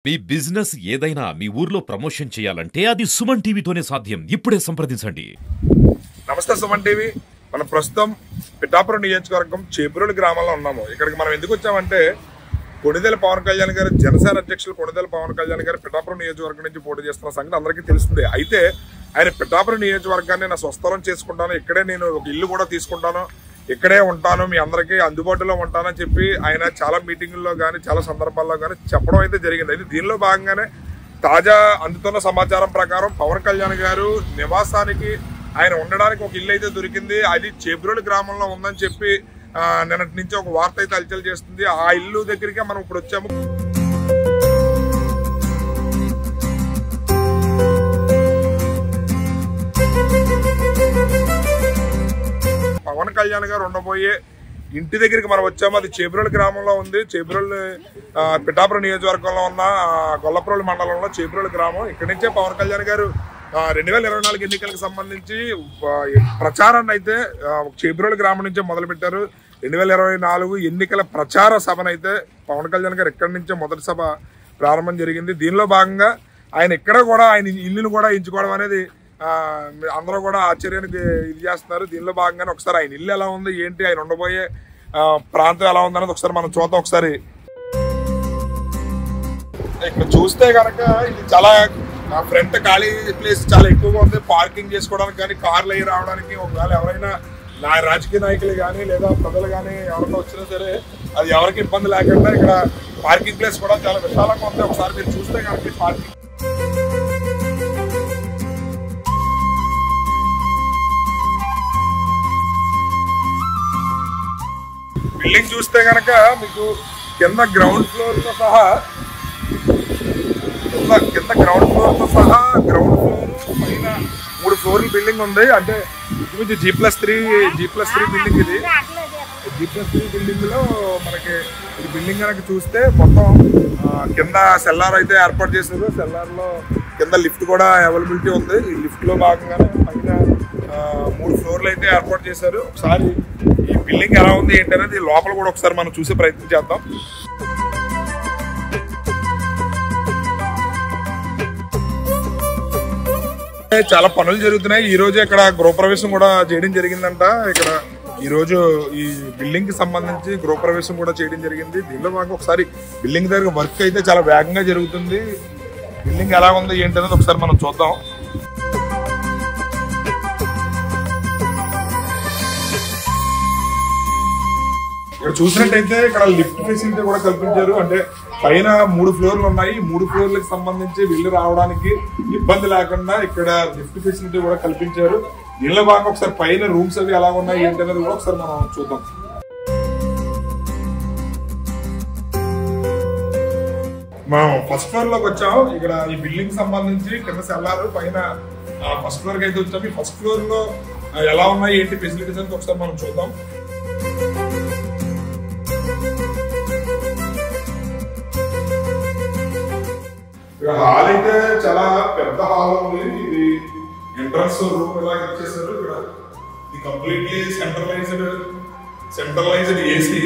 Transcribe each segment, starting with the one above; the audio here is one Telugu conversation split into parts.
మీ బిజినెస్ ఏదైనా మీ ఊర్లో ప్రమోషన్ చేయాలంటే అది సుమన్ టీవీతోనే సాధ్యం. ఇప్పుడే సంప్రదించండి. నమస్తే సుమన్ టీవీ. మనం ప్రస్తుతం పిఠాపురం నియోజకవర్గం చేబ్రోలు గ్రామంలో ఉన్నాము. ఇక్కడికి మనం ఎందుకు వచ్చామంటే కొణిదెల పవన్ కళ్యాణ్ గారు, జనసేన అధ్యక్షులు కొణిదెల పవన్ కళ్యాణ్ గారు పిఠాపురం నియోజకవర్గం నుంచి పోటీ చేస్తున్న సంగతి అందరికీ తెలుస్తుంది. అయితే ఆయన పిఠాపురం నియోజకవర్గాన్ని నా స్వస్థలం చేసుకుంటాను, ఇక్కడే నేను ఒక ఇల్లు కూడా తీసుకుంటాను, ఇక్కడే ఉంటాను, మీ అందరికీ అందుబాటులో ఉంటానని చెప్పి ఆయన చాలా మీటింగుల్లో కానీ చాలా సందర్భాల్లో కానీ చెప్పడం అయితే జరిగింది. అయితే దీనిలో భాగంగానే తాజా అందుతున్న సమాచారం ప్రకారం పవన్ కళ్యాణ్ గారు నివాసానికి ఆయన ఉండడానికి ఒక ఇల్లు అయితే దొరికింది. అది చేబ్రోలు గ్రామంలో ఉందని చెప్పి నిన్నటి నుంచి ఒక వార్త అయితే హల్చల్ చేస్తుంది. ఆ ఇల్లు దగ్గరికి మనం ఇప్పుడు వచ్చాము. పవన్ కళ్యాణ్ గారు ఉండబోయే ఇంటి దగ్గరికి మనం వచ్చాము. అది చేబ్రోలు గ్రామంలో ఉంది. చేబ్రోలు పిఠాపురం నియోజకవర్గంలో ఉన్న గొల్లప్రోలు మండలంలో చేబ్రోలు గ్రామం. ఇక్కడి నుంచే పవన్ కళ్యాణ్ గారు 2024 ఎన్నికలకు సంబంధించి ప్రచారాన్ని అయితే చేబ్రోలు గ్రామం నుంచే మొదలు పెట్టారు. 2024 ఎన్నికల ప్రచార సభనైతే పవన్ కళ్యాణ్ గారు ఇక్కడి నుంచే మొదటి సభ ప్రారంభం జరిగింది. దీనిలో భాగంగా ఆయన ఇక్కడ కూడా ఆయన ఇల్లును కూడా ఎంచుకోవడం అనేది అందరూ కూడా ఆశ్చర్యానికి ఇది చేస్తున్నారు. దీనిలో భాగంగానే ఒకసారి ఆయన ఇల్లు ఎలా ఉంది, ఏంటి, ఆయన ఉండబోయే ప్రాంతం ఎలా ఉంది అనేది ఒకసారి మనం చూద్దాం. ఒకసారి ఇక్కడ చూస్తే కనుక ఇది చాలా ఫ్రంట్ ఖాళీ ప్లేస్ చాలా ఎక్కువగా ఉంది. పార్కింగ్ చేసుకోవడానికి కానీ, కార్లు అయ్యి రావడానికి, ఒకవేళ ఎవరైనా రాజకీయ నాయకులు కానీ లేదా ప్రజలు కానీ ఎవరైనా వచ్చినా సరే అది ఎవరికి ఇబ్బంది లేకుండా ఇక్కడ పార్కింగ్ ప్లేస్ కూడా చాలా విశాలంగా ఉంది. ఒకసారి మీరు చూస్తే కనుక పార్కింగ్ బిల్డింగ్ చూస్తే కనుక మీకు కింద గ్రౌండ్ ఫ్లోర్ తో సహా గ్రౌండ్ ఫ్లోర్ పైన 3 ఫ్లోర్ల బిల్డింగ్ ఉంది. అంటే ఇది G+3 బిల్డింగ్. ఇది G+3 బిల్డింగ్ లో మనకి ఈ బిల్డింగ్ కనుక చూస్తే మొత్తం కింద సెల్లార్ అయితే ఏర్పాటు చేశారు. సెల్లార్ లో కింద లిఫ్ట్ కూడా అవైలబిలిటీ ఉంది. ఈ లిఫ్ట్ లో భాగంగానే పైన 3 ఫ్లోర్లు అయితే ఏర్పాటు చేశారు. ఒకసారి ఈ బిల్డింగ్ ఎలా ఉంది ఏంటి అనేది లోపల కూడా ఒకసారి మనం చూసే ప్రయత్నం చేద్దాం. చాలా పనులు జరుగుతున్నాయి. ఈ రోజు ఇక్కడ గృహప్రవేశం కూడా చేయడం జరిగిందంట. ఇక్కడ ఈ రోజు ఈ బిల్డింగ్ కి సంబంధించి గృహప్రవేశం కూడా చేయడం జరిగింది. దీనిలో భాగంగా ఒకసారి బిల్డింగ్ దగ్గర వర్క్ అయితే చాలా వేగంగా జరుగుతుంది. బిల్డింగ్ ఎలా ఉంది ఏంటి అనేది ఒకసారి మనం చూద్దాం. ఇక్కడ చూసినట్టయితే ఇక్కడ లిఫ్ట్ ఫెసిలిటీ కూడా కల్పించారు. అంటే పైన 3 ఫ్లోర్లు ఉన్నాయి. 3 ఫ్లోర్లకు సంబంధించి వెళ్ళి రావడానికి ఇబ్బంది లేకుండా ఇక్కడ లిఫ్ట్ ఫెసిలిటీ కూడా కల్పించారు. దీనిలో భాగంగా ఒకసారి పైన రూమ్స్ అవి ఎలా ఉన్నాయి ఏంటి అనేది కూడా ఒకసారి మనం చూద్దాం. మనం ఫస్ట్ ఫ్లోర్ లోకి వచ్చాము. ఇక్కడ ఈ బిల్డింగ్ సంబంధించి కింద సెల్లారు, పైన ఫస్ట్ ఫ్లోర్ కి అయితే వచ్చాము. ఈ ఫస్ట్ ఫ్లోర్ లో ఎలా ఉన్నాయి ఏంటి ఫెసిలిటీస్ అనేది ఒకసారి మనం చూద్దాం. హాల్ అయితే చాలా పెద్ద హాల్ ఉంది. ఇది ఎంట్రన్స్ రూమ్ ఇలా ఇచ్చేసారు. ఇక్కడ ఇది కంప్లీట్లీ సెంట్రలైజ్డ్ ఏసీ.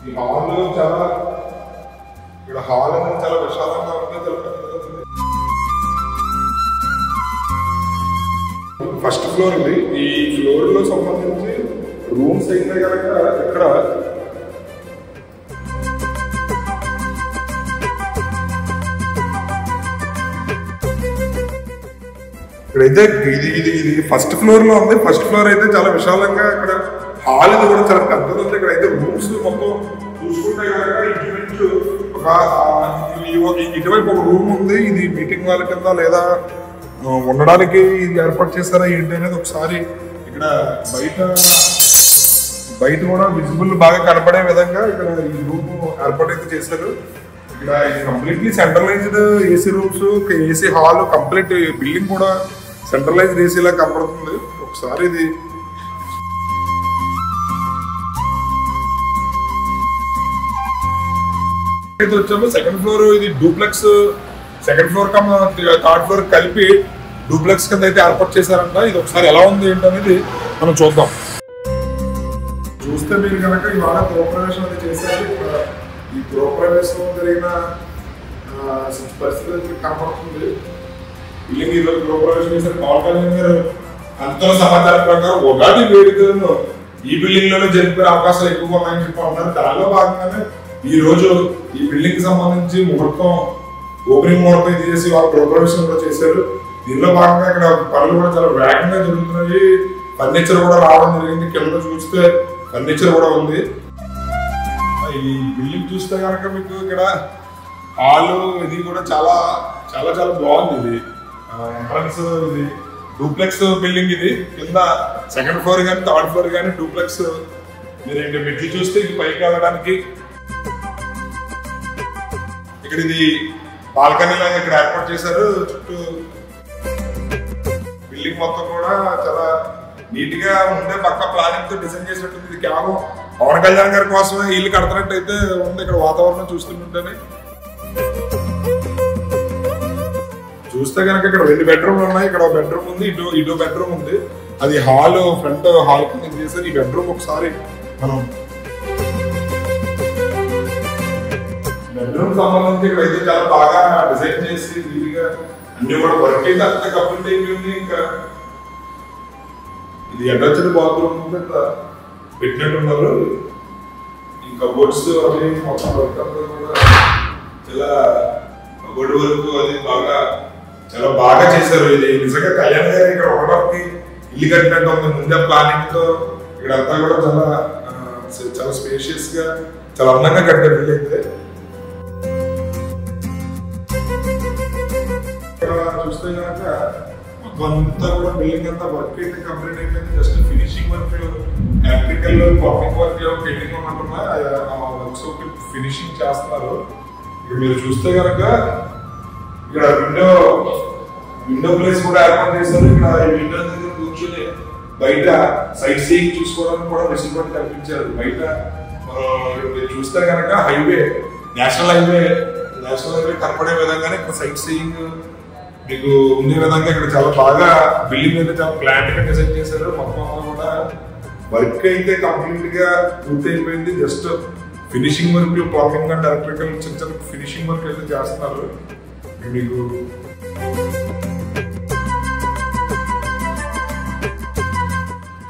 ఈ హాల్ చాలా ఇక్కడ హాల్ అనేది చాలా విశాలంగా ఉంది. ఫస్ట్ ఫ్లోర్ ఉంది. ఈ ఫ్లోర్ లో సంబంధించి రూమ్స్ అయితే కనుక ఇక్కడ ఇక్కడైతే ఇది ఫస్ట్ ఫ్లోర్ లో ఉంది. ఫస్ట్ ఫ్లోర్ అయితే చాలా విశాలంగా ఇక్కడ హాల్ ఇది కూడా చాలా పెద్దది ఉంది. ఇక్కడ అయితే రూమ్స్ మొత్తం చూసుకుంటే ఇటువైపు ఒక రూమ్ ఉంది. ఇది మీటింగ్ వాళ్ళ కింద లేదా ఉండడానికి ఇది ఏర్పాటు చేస్తారా ఏంటి అనేది ఒకసారి ఇక్కడ బయట కూడా విజిబుల్ బాగా కనపడే విధంగా ఇక్కడ ఈ రూమ్ ఏర్పాటు అయితే చేశారు. ఇక్కడ completely centralised AC rooms, AC hall, complete building కూడా సెంట్రలైజ్డ్ ఏసీ లా కనపడుతుంది. ఒకసారి ఇది వచ్చాము. సెకండ్ ఫ్లోర్ ఇది duplex. Second floor third floor కలిపి డూప్లెక్స్ కింద అయితే ఏర్పాటు చేశారంట. ఇది ఒకసారి ఎలా ఉంది ఏంటి అనేది మనం చూద్దాం. చూస్తే మీరు కనుక ఇవాళ గృహప్రవేశం అది చేశారు. ఈ గృహప్రవేశం జరిగిన పరిస్థితి కనపడుతుంది. బిల్డింగ్ ఈరోజు గృహప్రవేశం చేసిన పవన్ కళ్యాణ్ గారు అంతలో సమాచారం ప్రకారం ఉగాది వేడుకలను ఈ బిల్డింగ్ లోనే జరిపే అవకాశాలు ఎక్కువగా ఉన్నాయని చెప్పి ఉన్నారు. దానిలో భాగంగానే ఈ రోజు ఈ బిల్డింగ్ కి సంబంధించి ముహూర్తం ఓపెనింగ్ ముహూర్తం ఇది చేసి వాళ్ళు గృహప్రవేశం కూడా చేశారు. దీనిలో భాగంగా ఇక్కడ పనులు కూడా చాలా వేగంగా జరుగుతున్నాయి. ఫర్నిచర్ కూడా రావడం జరిగింది. కింద చూస్తే ఫర్నిచర్ కూడా ఉంది. ఈ బిల్డింగ్ చూస్తే కనుక మీకు ఇక్కడ హాల్ ఇది కూడా చాలా చాలా చాలా బాగుంది. ఇది ఎంట్రన్స్ ఇది డూప్లెక్స్ బిల్డింగ్. ఇది కింద సెకండ్ ఫ్లోర్ కానీ థర్డ్ ఫ్లోర్ కానీ డూప్లెక్స్. మీరు మెట్లు చూస్తే ఇది పైకి వెళ్ళడానికి ఇక్కడ ఇది బాల్కనీ లాగా ఇక్కడ ఏర్పాటు చేశారు. చుట్టూ బిల్డింగ్ మొత్తం కూడా చాలా నీట్ గా ఉండే పక్క ప్లానింగ్ తో డిజైన్ చేసినట్టుంది. ఇది కేవలం పవన్ కళ్యాణ్ గారి కోసమే ఇల్లు కడుతున్నట్టయితే ఉంది. ఇక్కడ వాతావరణం చూస్తుంటేనే చూస్తే కనుక ఇక్కడ 2 బెడ్రూమ్లు ఉన్నాయి. ఇక్కడ ఒక బెడ్రూమ్ ఉంది, ఇటు బెడ్రూమ్ ఉంది. అది హాల్ ఫ్రంట్ హాల్ కింద చేశారు. ఈ బెడ్రూమ్ ఒకసారి మనం బెడ్రూమ్ సంబంధించి ఇక్కడ అయితే చాలా బాగా డిజైన్ చేసి వీలుగా అన్ని కూడా వర్క్ అయితే అంత కంప్లీట్ అయిపోయింది. ఇంకా ఇది అటాచ్డ్ బాత్రూమ్ పెట్టినట్టున్నారు. ఇంకా బోర్డ్స్ అవి మొత్తం వర్క్ కూడా చాలా బోర్డు వరకు అది బాగా చాలా బాగా చేశారు. ఇది నిజంగా కళ్యాణ్ గారు ఇక్కడ ఉండడానికి ఇల్లు కట్టినట్టు ఉంది. ముందే ప్లానింగ్ తో ఇక్కడ అంతా కూడా చాలా స్పేషియస్ గా చాలా అందంగా కట్టారు ఇల్లు అయితే. చూస్తే కనుక మొత్తం అంతా కూడా బిల్డింగ్ అంతా వర్క్ అయితే కంప్లీట్ అయిపోయింది. Just finishing work electrical powering work pending ఉన్నట్టున్నా వర్క్స్ ఫినిషింగ్ చేస్తున్నారు. ఇక్కడ మీరు చూస్తే కనుక ఇక్కడ విండో ప్లేస్ కూడా ఏర్పాటు చేశారు. ఇక్కడ విండో దగ్గర కూర్చొని బయట సైట్ సీయింగ్ చూసుకోవడానికి కూడా వెసులుబాటు కల్పించారు. బయట మీరు చూస్తే కనుక నేషనల్ హైవే కనపడే విధంగానే ఇక్కడ సైట్ సీయింగ్ మీకు ఉండే విధంగా ఇక్కడ చాలా బాగా బిల్డింగ్ అయితే చాలా ప్లాంట్ గా డిజైన్ చేశారు. మొత్తం కూడా వర్క్ అయితే కంప్లీట్ గా పూర్తి అయిపోయింది. Just finishing work plumbing and electrical చిన్న చిన్న ఫినిషింగ్ వర్క్ అయితే చేస్తున్నారు. మీకు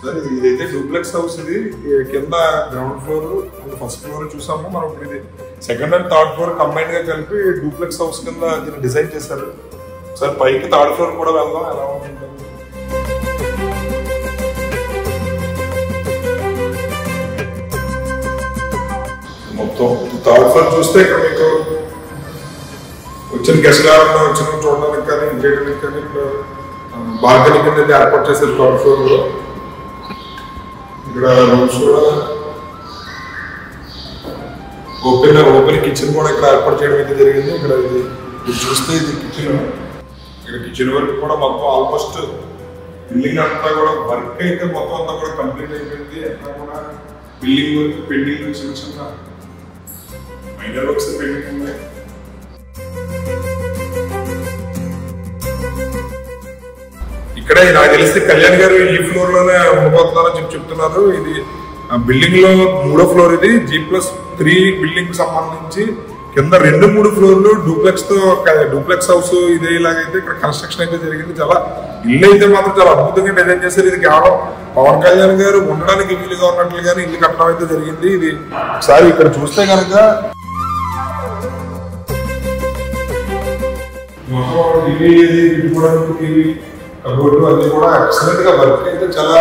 సరే ఇదైతే డూప్లెక్స్ హౌస్. ఇది కింద ground floor and first floor చూసాము మనం. ఇప్పుడు ఇది second and third floor combine గా కలిపి డూప్లెక్స్ హౌస్ కింద దీన్ని డిజైన్ చేశారు. సార్ పైకి థర్డ్ ఫ్లోర్ కూడా వెళ్దాం ఎలా ఉంటుంది. మొత్తం థర్డ్ ఫ్లోర్ చూస్తే ఇక్కడ మీకు వచ్చిన గెస్ట్ ఎవరన్నా వచ్చిన చూడడానికి కానీ ఇంకేయడానికి కానీ ఇక్కడ బాల్కనీ కింద ఏర్పాటు చేశారు థర్డ్ ఫ్లోర్ లో. ఇక్కడ రూమ్స్ కూడా ఓపెన్ కిచెన్ కూడా ఇక్కడ ఏర్పాటు చేయడం అయితే జరిగింది. ఇక్కడ ఇది చూస్తే ఇది కిచెన్. ఇక్కడ కిచెన్ వర్క్ కూడా మొత్తం ఆల్మోస్ట్ బిల్డింగ్ అంతా కూడా వర్క్ అయితే మొత్తం అంతా కూడా కంప్లీట్ అయిపోయింది. ఎక్కడ కూడా బిల్డింగ్ వర్క్ పెండింగ్ చిన్న చిన్న మైనర్ వర్క్స్ పెండింగ్ ఉన్నాయి. ఇక్కడే నాకు తెలిస్తే కళ్యాణ్ గారు ఈ ఫ్లోర్ లోనే ఉండబోతున్నారని చెప్తున్నారు. ఇది బిల్డింగ్ లో 3వ ఫ్లోర్. ఇది G+3 బిల్డింగ్ సంబంధించి కింద 2-3 ఫ్లోర్లు డూప్లెక్స్ హౌస్ ఇదే ఇలాగైతే ఇక్కడ కన్స్ట్రక్షన్ అయితే జరిగింది. చాలా ఇల్లు అయితే మాత్రం చాలా అద్భుతంగా డిజైన్ చేశారు. ఇది కేవలం పవన్ కళ్యాణ్ గారు ఉండడానికి వీలుగా ఉన్నట్లుగానే ఇల్లు కట్టడం అయితే జరిగింది. ఇది ఒకసారి ఇక్కడ చూస్తే కనుక కబోర్డు అది కూడా ఎక్సలెంట్ గా వర్క్ అయితే చాలా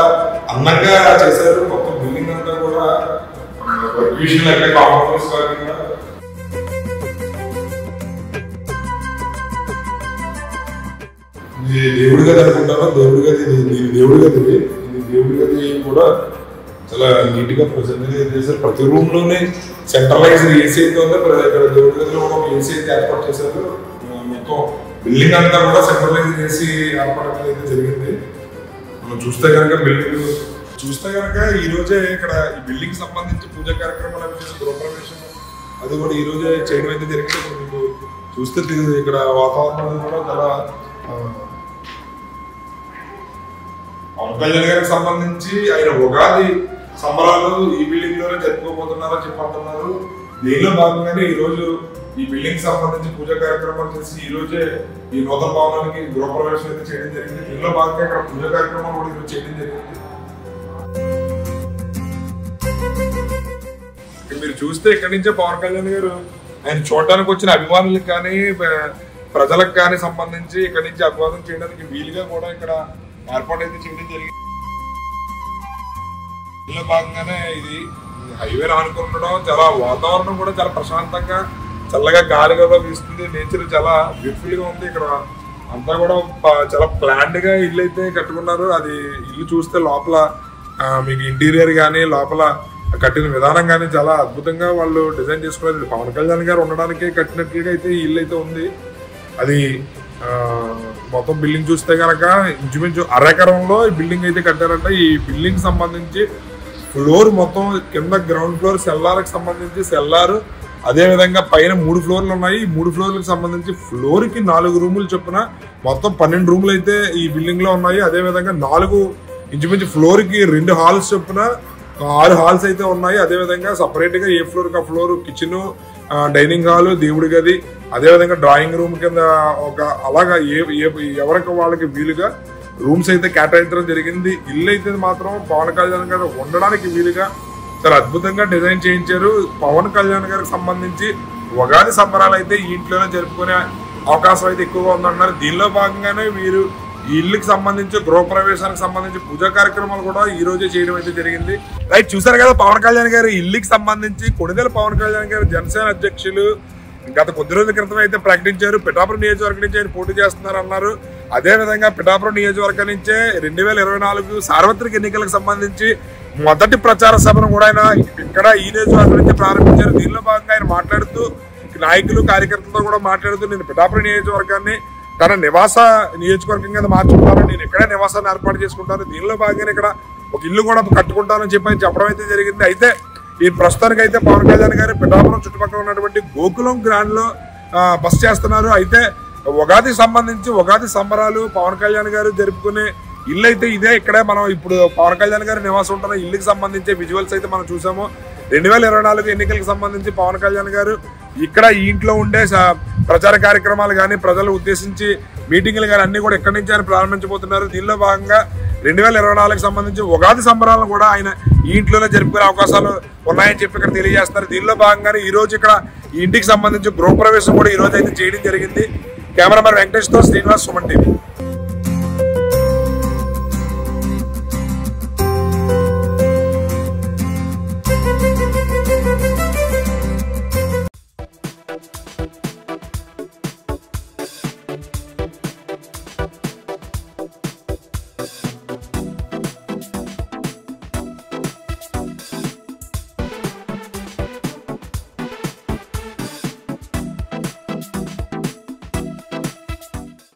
అందంగా చేశారు. మొత్తం బిల్డింగ్ అంతా కూడా వర్క్ విషయంలో ఎక్కడ కాంప్రమైజ్ కాకుండా దేవుడి గది అనుకుంటాను. దేవుడి గది కూడా చాలా నీట్ గా ప్రజెంట్ చేశారు. ప్రతి రూమ్ లోనే సెంట్రలైజ్డ్ ఏసీ అయితే ఉంది. ఇక్కడ దేవుడి గదిలో కూడా ఏసీ అయితే ఏర్పాటు చేశారు. మొత్తం బిల్డింగ్ అంతా కూడా సెంట్రలైజ్ చేసి ఏర్పడడం అయితే జరిగింది. మనం చూస్తే కనుక బిల్డింగ్ చూస్తే కనుక ఈ రోజే ఇక్కడ ఈ బిల్డింగ్ సంబంధించి పూజా కార్యక్రమాలు గృహప్రవేశం అది కూడా ఈ రోజే చేయడం అయితే జరిగింది. మీకు చూస్తే ఇక్కడ వాతావరణం కూడా చాలా పవన్ కళ్యాణ్ గారికి సంబంధించి ఆయన ఉగాది సంబరాలు ఈ బిల్డింగ్ లోనే జరుపుకోబోతున్నారని చెప్పంటున్నారు. దీనిలో భాగంగానే ఈ రోజు ఈ బిల్డింగ్ సంబంధించి పూజా కార్యక్రమాలు చేసి ఈ రోజే ఈ నూతన భవనానికి గృహప్రవేశం అయితే చేయడం జరిగింది. దీనిలో భాగంగా ఇక్కడ పూజా కార్యక్రమాలు కూడా ఈరోజు చేయడం జరిగింది. మీరు చూస్తే ఇక్కడి నుంచే పవన్ కళ్యాణ్ గారు ఆయన చూడటానికి వచ్చిన అభిమానులకు కానీ ప్రజలకు కానీ సంబంధించి ఇక్కడి నుంచి అభివాదం చేయడానికి వీలుగా కూడా ఇక్కడ ఏర్పాటు అయితే చేయడం జరిగింది. దీనిలో భాగంగానే ఇది హైవే ఆనుకుంటడం, చాలా వాతావరణం కూడా చాలా ప్రశాంతంగా చల్లగా గాలి కూడా వీస్తుంది. నేచర్ చాలా బ్యూటిఫుల్ గా ఉంది. ఇక్కడ అంతా కూడా చాలా ప్లాన్డ్ గా ఇల్లు అయితే కట్టుకున్నారు. అది ఇల్లు చూస్తే లోపల మీకు ఇంటీరియర్ కానీ లోపల కట్టిన విధానం కానీ చాలా అద్భుతంగా వాళ్ళు డిజైన్ చేసుకున్నారు. పవన్ కళ్యాణ్ గారు ఉండడానికి కట్టినట్లుగా అయితే ఈ ఇల్లు అయితే ఉంది. అది మొత్తం బిల్డింగ్ చూస్తే కనుక ఇంచుమించు అరెకరంలో ఈ బిల్డింగ్ అయితే కట్టారంట. ఈ బిల్డింగ్ సంబంధించి ఫ్లోర్ మొత్తం కింద గ్రౌండ్ ఫ్లోర్ సెల్లార్కి సంబంధించి సెల్లార్, అదే విధంగా పైన 3 ఫ్లోర్లు ఉన్నాయి. ఈ 3 ఫ్లోర్లకు సంబంధించి ఫ్లోర్ కి 4 రూములు చొప్పున మొత్తం 12 రూములు అయితే ఈ బిల్డింగ్ లో ఉన్నాయి. అదే విధంగా 4 ఇంచుమించు ఫ్లోర్ కి 2 హాల్స్ చొప్పున 6 హాల్స్ అయితే ఉన్నాయి. అదే విధంగా సపరేట్ గా ఏ ఫ్లోర్ కి ఆ ఫ్లోర్ కిచెన్, డైనింగ్ హాల్, దేవుడి గది, అదే విధంగా డ్రాయింగ్ రూమ్ కింద ఒక అలాగా ఎవరికి వాళ్ళకి వీలుగా రూమ్స్ అయితే కేటాయించడం జరిగింది. ఇల్లు అయితే మాత్రం పవన్ కళ్యాణ్ గారు ఉండడానికి వీలుగా చాలా అద్భుతంగా డిజైన్ చేయించారు. పవన్ కళ్యాణ్ గారికి సంబంధించి ఉగాది సంబరాలు అయితే ఈ ఇంట్లోనే జరుపుకునే అవకాశం అయితే ఎక్కువగా ఉందన్నారు. దీనిలో భాగంగానే వీరు ఈ ఇల్లుకి సంబంధించి గృహప్రవేశానికి సంబంధించి పూజా కార్యక్రమాలు కూడా ఈ రోజే చేయడం అయితే జరిగింది. రైట్, చూసారు కదా పవన్ కళ్యాణ్ గారు ఇల్లుకి సంబంధించి కొణిదెల పవన్ కళ్యాణ్ గారు జనసేన అధ్యక్షులు గత కొద్ది రోజుల క్రితం అయితే ప్రకటించారు. పిఠాపురం నియోజకవర్గం నుంచి ఆయన పోటీ చేస్తున్నారు అన్నారు. అదే విధంగా పిఠాపురం నియోజకవర్గం నుంచే 2024 సార్వత్రిక ఎన్నికలకు సంబంధించి మొదటి ప్రచార సభను కూడా ఆయన ఇక్కడ ఈ నియోజకవర్గం నుంచి ప్రారంభించారు. దీనిలో భాగంగా ఆయన మాట్లాడుతూ నాయకులు కార్యకర్తలతో కూడా మాట్లాడుతూ నేను పిఠాపురం నియోజకవర్గాన్ని తన నివాస నియోజకవర్గం కింద మార్చుకుంటాను, నేను ఇక్కడే నివాసాన్ని ఏర్పాటు చేసుకుంటాను, దీనిలో భాగంగానే ఇక్కడ ఒక ఇల్లు కూడా కట్టుకుంటానని చెప్పి చెప్పడం అయితే జరిగింది. అయితే ఈ ప్రస్తుతానికి అయితే పవన్ కళ్యాణ్ గారు పిఠాపురం చుట్టుపక్కల ఉన్నటువంటి గోకులం గ్రాండ్ లో బస చేస్తున్నారు. అయితే ఉగాది సంబంధించి ఉగాది సంబరాలు పవన్ కళ్యాణ్ గారు జరుపుకునే ఇల్లు అయితే ఇదే. ఇక్కడే మనం ఇప్పుడు పవన్ కళ్యాణ్ గారు నివాసం ఉంటున్న ఇల్లుకి సంబంధించి విజువల్స్ అయితే మనం చూసాము. 2024 ఎన్నికలకు సంబంధించి పవన్ కళ్యాణ్ గారు ఇక్కడ ఈ ఇంట్లో ఉండే ప్రచార కార్యక్రమాలు కానీ ప్రజలు ఉద్దేశించి మీటింగ్లు కానీ అన్ని కూడా ఇక్కడి నుంచి ఆయన ప్రారంభించబోతున్నారు. దీనిలో భాగంగా 2024కి సంబంధించి ఉగాది సంబరాలను కూడా ఆయన ఈ ఇంట్లోనే జరుపుకునే అవకాశాలు ఉన్నాయని చెప్పి ఇక్కడ తెలియజేస్తున్నారు. దీనిలో భాగంగానే ఈ రోజు ఇక్కడ ఈ ఇంటికి సంబంధించి గృహప్రవేశం కూడా ఈ రోజు అయితే చేయడం జరిగింది. కెమెరామెన్ వెంకటేష్ తో శ్రీనివాస్, సుమన్ టీవీ.